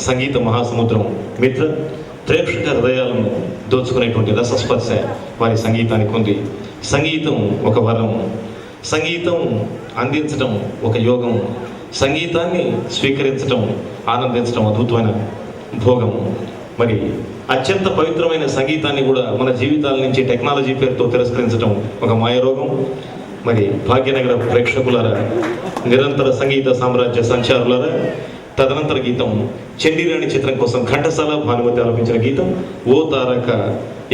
సంగీత మహాసముద్రం మిత్ర ప్రేక్షక హృదయాలను దోచుకునేటువంటి రసస్పర్శ వారి సంగీతానికి ఉంది. సంగీతం ఒక వరం, సంగీతం అందించడం ఒక యోగం, సంగీతాన్ని స్వీకరించడం ఆనందించడం అద్భుతమైన భోగం. మరి అత్యంత పవిత్రమైన సంగీతాన్ని కూడా మన జీవితాల నుంచి టెక్నాలజీ పేరుతో తిరస్కరించడం ఒక మాయరోగం. మరి భాగ్యనగర ప్రేక్షకులారా, నిరంతర సంగీత సామ్రాజ్య సంచారులారా, తదనంతర గీతం చండీరాణి చిత్రం కోసం ఘంటసాల భానుమతి ఆలపించిన గీతం ఓ తారక.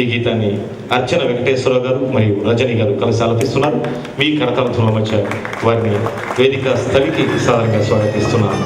ఈ గీతాన్ని అర్చన వెంకటేశ్వరరావు గారు మరియు రజని గారు కలిసి ఆలపిస్తున్నారు. మీ కరతాళ ధ్వనుల మధ్య వారిని వేదిక స్థలికి సాధారణంగా స్వాగతిస్తున్నాను.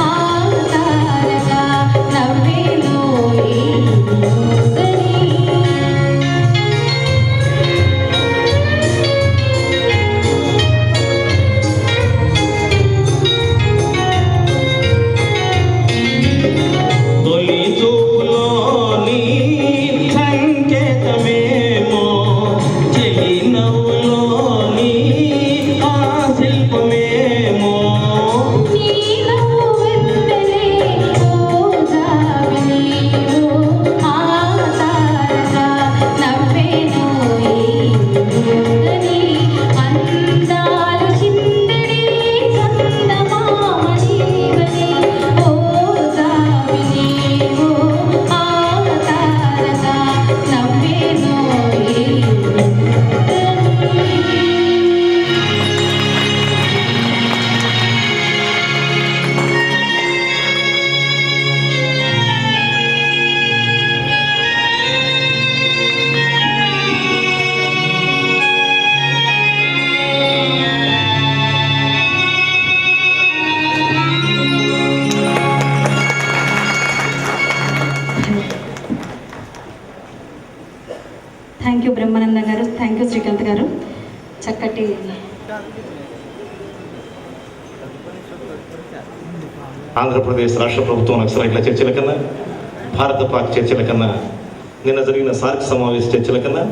ఆ శ్రీకాంత్ గారు చక్కటి ఆంధ్రప్రదేశ్ రాష్ట్ర ప్రభుత్వం నక్సలైట్ల చర్చల కన్నా, భారత పాక్ చర్చల కన్నా, నిన్న జరిగిన సార్క్ సమావేశ చర్చల కన్నా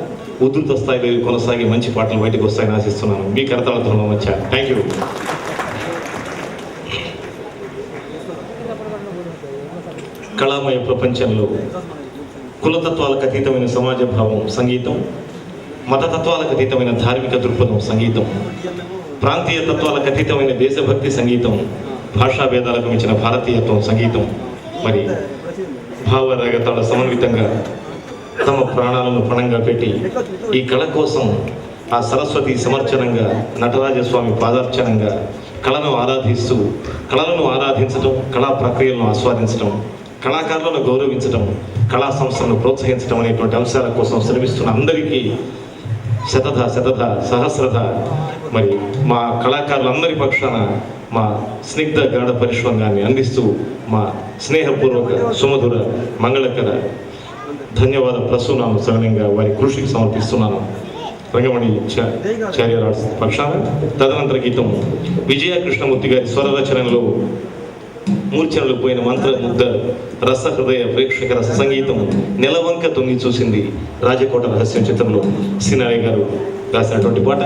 ఉధృత స్థాయిలో కొనసాగి మంచి పాటలు బయటకు వస్తాయని ఆశిస్తున్నాను. మీ కరతాళతో మధ్య థ్యాంక్ యూ. కళామయ ప్రపంచంలో కులతత్వాలకు అతీతమైన సమాజ భావం సంగీతం, మతతత్వాలకు అతీతమైన ధార్మిక దృక్పథం సంగీతం, ప్రాంతీయ తత్వాలకు అతీతమైన దేశభక్తి సంగీతం, భాషా భేదాలకు మించిన భారతీయత్వం సంగీతం. మరి భావరాగతాల సమన్వితంగా తమ ప్రాణాలను పణంగా పెట్టి ఈ కళ కోసం ఆ సరస్వతి సమర్చనంగా, నటరాజస్వామి పాదార్చనంగా కళను ఆరాధిస్తూ, కళలను ఆరాధించడం, కళా ప్రక్రియలను ఆస్వాదించడం, కళాకారులను గౌరవించడం, కళా సంస్థలను ప్రోత్సహించడం అనేటువంటి అంశాల కోసం శ్రమిస్తున్న అందరికీ శతధ సహస్రధ మరి మా కళాకారులందరి పక్షాన మా స్నిగ్ధ గాఢ పరిశ్రమాన్ని అందిస్తూ మా స్నేహపూర్వక సుమధుర మంగళకర ధన్యవాద ప్రసూనాను సవినంగా వారి కృషికి సమర్పిస్తున్నాను. రంగమణి చార్యరాజ్ పక్షాన తదనంతర గీతం విజయ కృష్ణమూర్తి గారి స్వర రచనలో మూర్ఛనలు పోయిన మంత్రముగ్ధ రసహృదయ ప్రేక్షక రస సంగీతం నెలవంక తొంగి చూసింది రాజకోట రహస్యం చిత్రంలో సినారే గారు రాసినటువంటి పాట.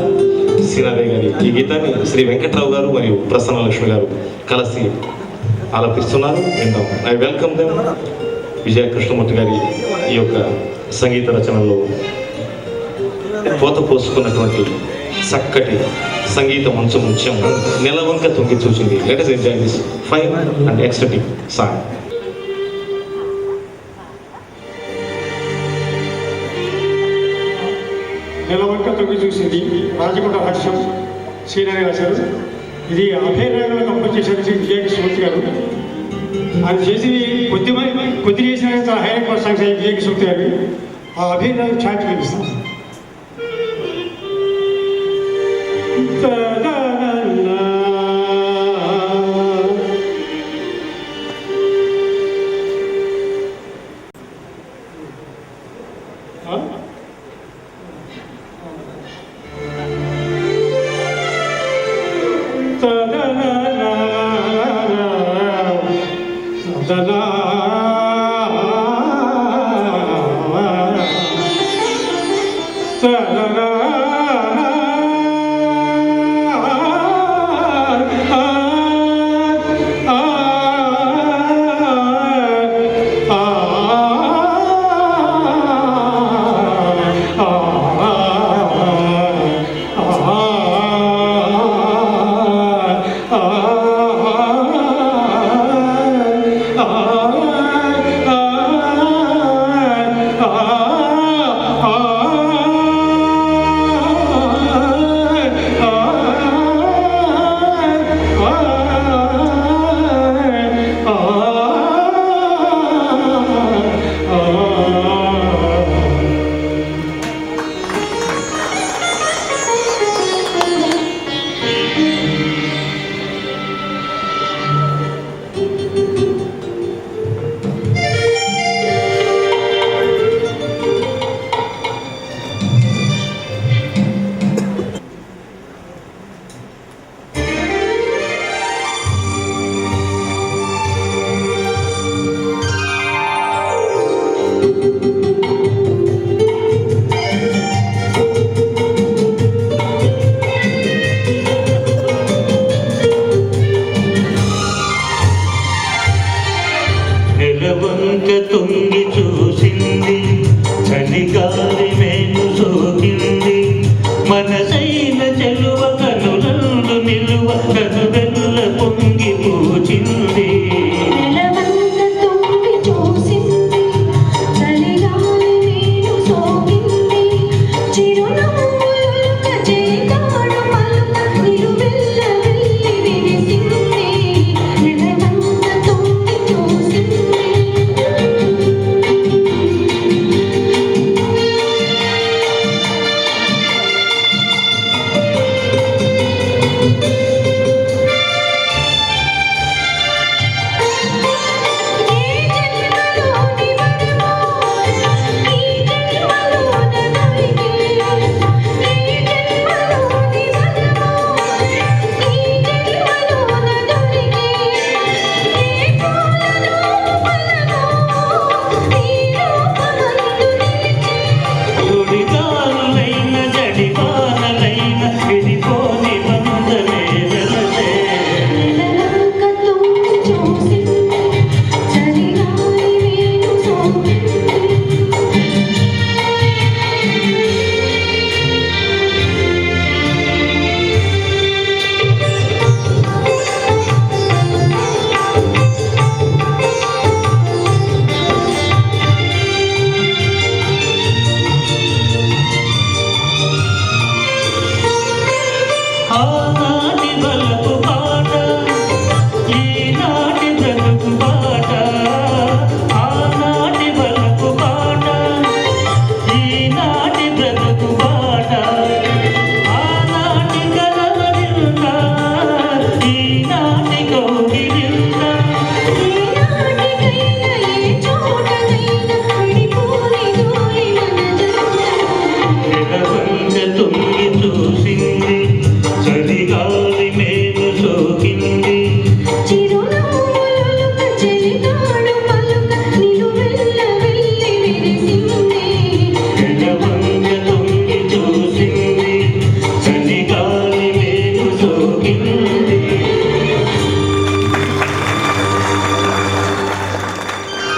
సినారే గారి ఈ గీతాన్ని శ్రీ వెంకట్రావు గారు మరియు ప్రసన్నలక్ష్మి గారు కలిసి ఆలపిస్తున్నారు. విందాం. I welcome them. Vijaya Krishnamurthy గారి ఈ యొక్క సంగీత రచనలో పోత పోసుకున్నటువంటి చక్కటి సంగీత మంచు ముత్యం నెలవంక తొంగి చూసింది. Let us enjoy this fine and ecstatic song. నెలవంక తొంగి చూసింది రాజకోట హర్షం శ్రీనారాయణ రాశారు. ఇది అభయరాగంలో కంపోజ్ చేశారు శ్రీ విజయ కృష్ణమూర్తి గారు. ఆయన చేసింది కొద్ది చేసిన చాలా హైలైట్ సాంగ్స్ అయ్యి విజయ కృష్ణమూర్తి గారు. ఆ అభయరాగం ఛార్జ్ కనిపిస్తాం.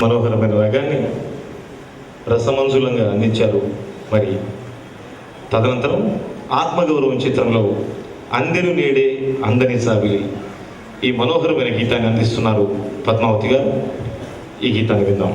మనోహరమైన రాగాన్ని రసమంజులంగా అందించారు. మరి తదనంతరం ఆత్మగౌరవం చిత్రంలో అందెను నేడే అందని సాబిలి ఈ మనోహరమైన గీతాన్ని అందిస్తున్నారు పద్మావతి గారు. ఈ గీతాన్ని విందాం.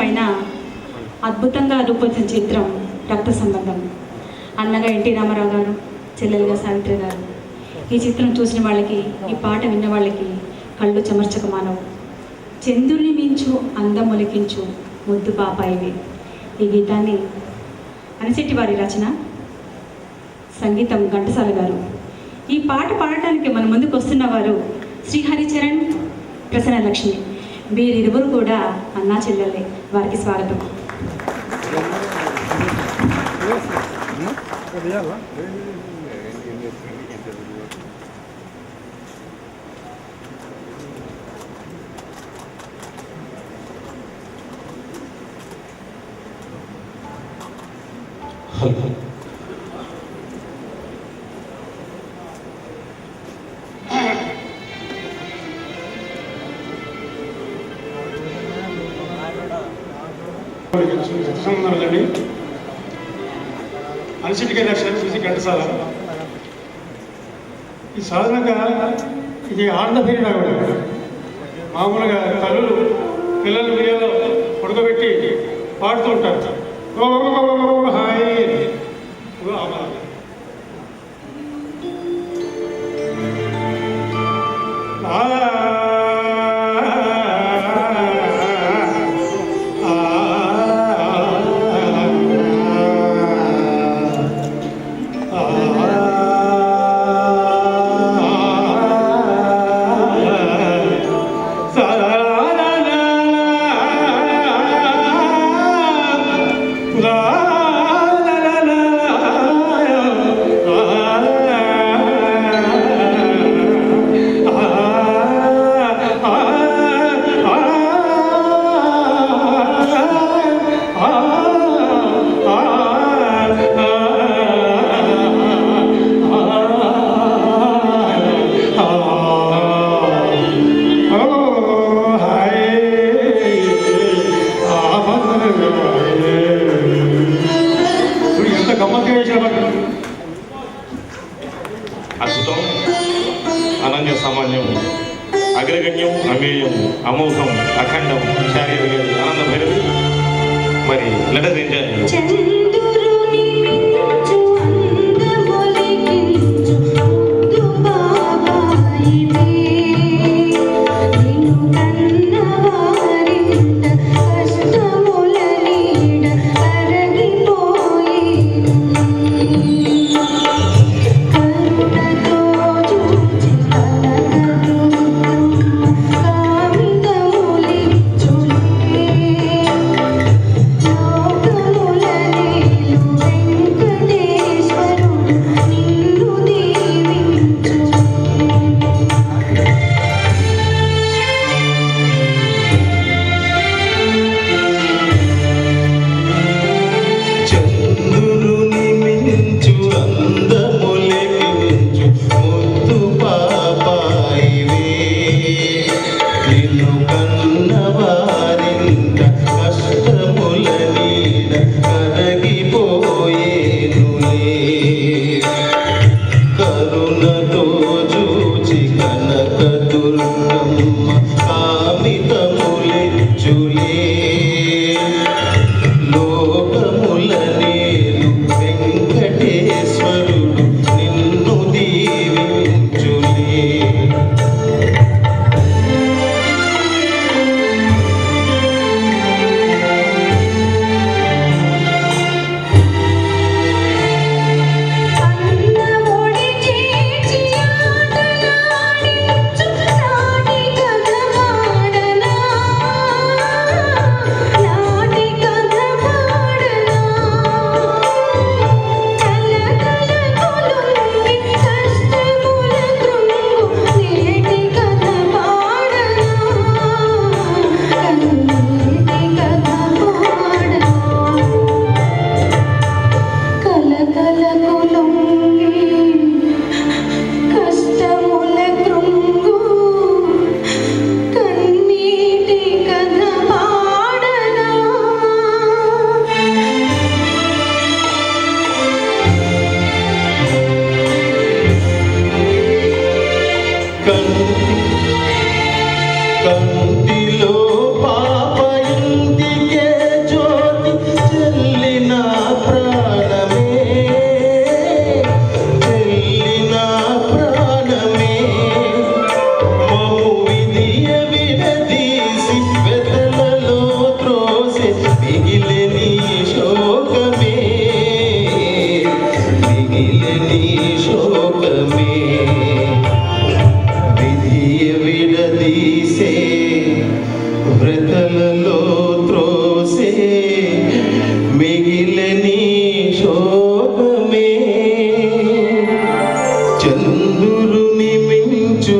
పైన అద్భుతంగా రూపొందించిన చిత్రం రక్త సంబంధం. అన్నగా ఎన్టీ రామారావు గారు, చెల్లెలుగా సావిత్రి గారు. ఈ చిత్రం చూసిన వాళ్ళకి, ఈ పాట విన్న వాళ్ళకి కళ్ళు చెమర్చక మానవు. చంద్రుని మించు అందములికించు ముద్దు పాపాయివి. ఈ గీతాన్ని అనిశెట్టి వారి రచన, సంగీతం ఘంటసాల గారు. ఈ పాట పాడటానికి మన ముందుకు వస్తున్న వారు శ్రీ హరిచరణ్, ప్రసన్న లక్ష్మి. వీరిరువురు కూడా అన్నా చెల్లెళ్ళే. వారికి స్వాగతం. సంబంధం వెళ్ళండి. అన్సిటికే లక్ష్యం చూసి ఘంటసాల. ఈ సాధారణంగా ఇది ఆనంద పేరు కూడా మామూలుగా తల్లులు పిల్లలు వీడియోలో పడుకోబెట్టి పాడుతూ ఉంటారు. హాయ్ అద్భుతం, అనన్య సామాన్యం, అగ్రగణ్యం, అమేయం, అమోఘం, అఖండం, శారీరక ఆనంద భైరవి. మరి లెటర్ ఎంజాయ్. చంద్రుని మించు